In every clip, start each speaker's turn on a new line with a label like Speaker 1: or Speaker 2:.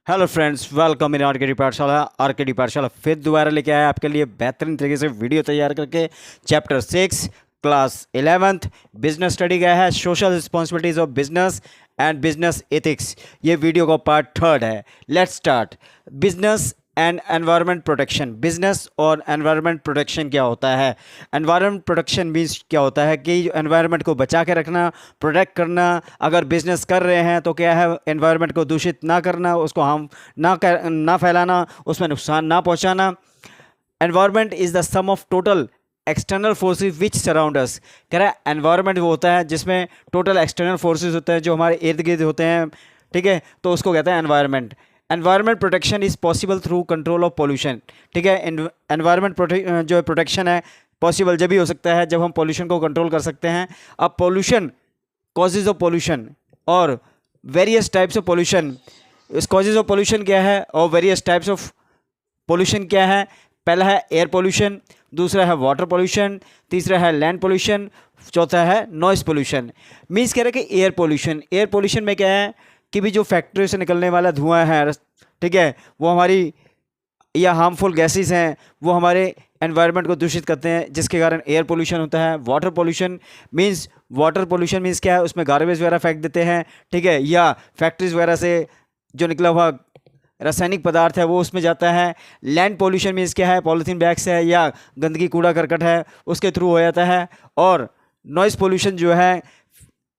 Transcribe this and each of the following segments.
Speaker 1: Hello friends, welcome in RKD पाठशाला। RKD पाठशाला फिर दोबारा लेके आया आपके लिए बेहतरीन तरीके से वीडियो तैयार करके। Chapter 6 class 11th business study का है, social responsibilities of business and business ethics. ये वीडियो का पार्ट 3 है। Let's start. Business and environment protection. Business और एनवायरनमेंट प्रोटेक्शन क्या होता है? एनवायरनमेंट प्रोटेक्शन मीन्स क्या होता है कि एनवायरनमेंट को बचा के रखना, प्रोटेक्ट करना। अगर बिजनेस कर रहे हैं तो क्या है, एनवायरनमेंट को दूषित ना करना, उसको हार्म ना फैलाना, उसमें नुकसान ना पहुंचाना। Environment is the sum of total external forces which surround us. कह रहा है एनवायरनमेंट वो होता है जिसमें टोटल एक्सटर्नल फोर्सेस होते हैं जो हमारे इर्द गिर्द होते हैं, ठीक है, तो उसको कहते हैं environment. Environment protection is possible through control of pollution. ठीक है, एनवायरनमेंट जो है प्रोटेक्शन है पॉसिबल जब भी हो सकता है जब हम पोल्यूशन को कंट्रोल कर सकते हैं। अब पोल्यूशन, कॉजेज ऑफ पोल्यूशन और वेरियस टाइप्स ऑफ पोल्यूशन। इस कॉजेज ऑफ पोल्यूशन क्या है और वेरियस टाइप्स ऑफ पोल्यूशन क्या है? पहला है एयर पोल्यूशन, दूसरा है वाटर पोल्यूशन, तीसरा है लैंड पोल्यूशन, चौथा है नॉइस पोल्यूशन। मीन्स कह रहे हैं कि एयर पोल्यूशन, एयर पोल्यूशन में क्या है कि भी जो फैक्ट्री से निकलने वाला धुआं है, ठीक है, वो हमारी या हार्मफुल गैसेस हैं वो हमारे एनवायरनमेंट को दूषित करते हैं, जिसके कारण एयर पोल्यूशन होता है। Water pollution means, water pollution means क्या है, उसमें गार्बेज वगैरह फेंक देते हैं, ठीक है, या फैक्ट्रीज वगैरह से जो निकला हुआ रासायनिक पदार्थ है वो उसमें जाता है। लैंड पोल्यूशन मीन्स क्या है, पॉलीथीन बैग्स है या गंदगी कूड़ा करकट है उसके थ्रू हो जाता है। और नॉइस पोल्यूशन जो है,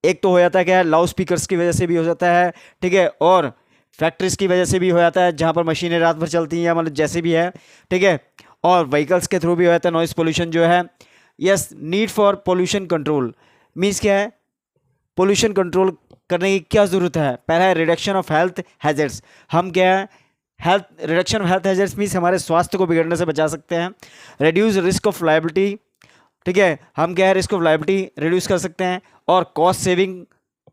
Speaker 1: एक तो हो जाता है क्या है, लाउड स्पीकर्स की वजह से भी हो जाता है, ठीक है, और फैक्ट्रीज की वजह से भी हो जाता है जहाँ पर मशीनें रात भर चलती हैं, मतलब जैसे भी है, ठीक है, और व्हीकल्स के थ्रू भी हो जाता है नॉइस पोल्यूशन जो है। Yes, need for pollution control means क्या है, पोल्यूशन कंट्रोल करने की क्या ज़रूरत है? पहला है रिडक्शन ऑफ हेल्थ हैजर्ड्स। हम क्या है, health reduction of health hazards means हमारे स्वास्थ्य को बिगड़ने से बचा सकते हैं। रिड्यूस रिस्क ऑफ लायबिलिटी, ठीक है, हम क्या है रिस्क ऑफ लायबिलिटी रिड्यूस कर सकते हैं और कॉस्ट सेविंग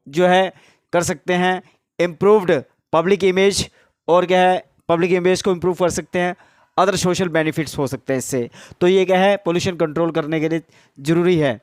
Speaker 1: जो है कर सकते हैं। इम्प्रूव्ड पब्लिक इमेज, और क्या है, पब्लिक इमेज को इम्प्रूव कर सकते हैं। अदर सोशल बेनिफिट्स हो सकते हैं इससे। तो ये क्या है, पोल्यूशन कंट्रोल करने के लिए ज़रूरी है।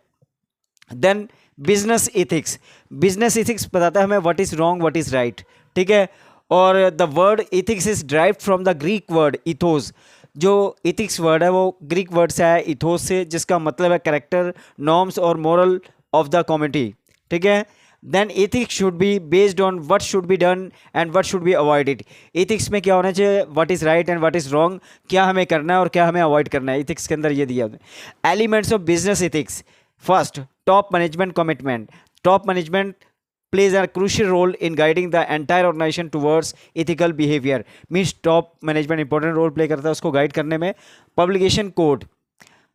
Speaker 1: Then business ethics. Business ethics बताता है हमें what is wrong, what is right, ठीक है, और the word ethics is derived from the Greek word ethos. जो इथिक्स वर्ड है वो ग्रीक वर्ड से आया इथोस से, जिसका मतलब है कैरेक्टर, नॉर्म्स और मोरल ऑफ द कम्युनिटी, ठीक है। Then ethics should be based on what should be done and what should be avoided. Ethics में क्या होना चाहिए, what is right and what is wrong, क्या हमें करना है और क्या हमें अवॉइड करना है। एथिक्स के अंदर ये दिया है। Elements of business ethics. First, top management commitment. Top management plays a crucial role in guiding the entire organization towards ethical behavior. Means top management important role play करता है उसको guide करने में। Publication code.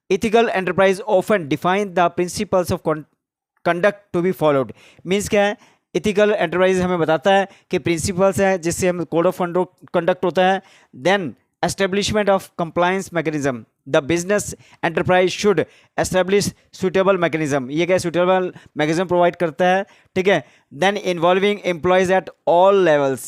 Speaker 1: Ethical enterprise often define the principles of conduct to be followed. Means क्या है, ethical enterprise हमें बताता है कि principles हैं जिससे हम code of conduct होता है। Then establishment of compliance mechanism. The business enterprise should establish suitable mechanism. ये क्या suitable mechanism provide करता है, ठीक है। Then involving employees at all levels.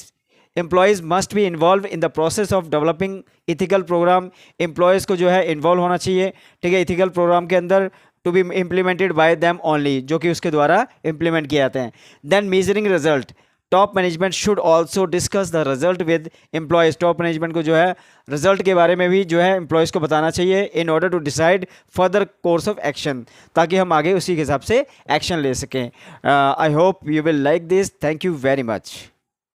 Speaker 1: Employees must be involved in the process of developing ethical program. Employees को जो है involve होना चाहिए, ठीक है, ethical program के अंदर to be implemented by them only, जो कि उसके द्वारा implement किए जाते हैं। Then measuring result. Top management should also discuss the result with employees. Top management को जो है रिजल्ट के बारे में भी जो है एम्प्लॉयज़ को बताना चाहिए in order to decide further course of action, ताकि हम आगे उसी के हिसाब से एक्शन ले सकें। I hope you will like this. Thank you very much.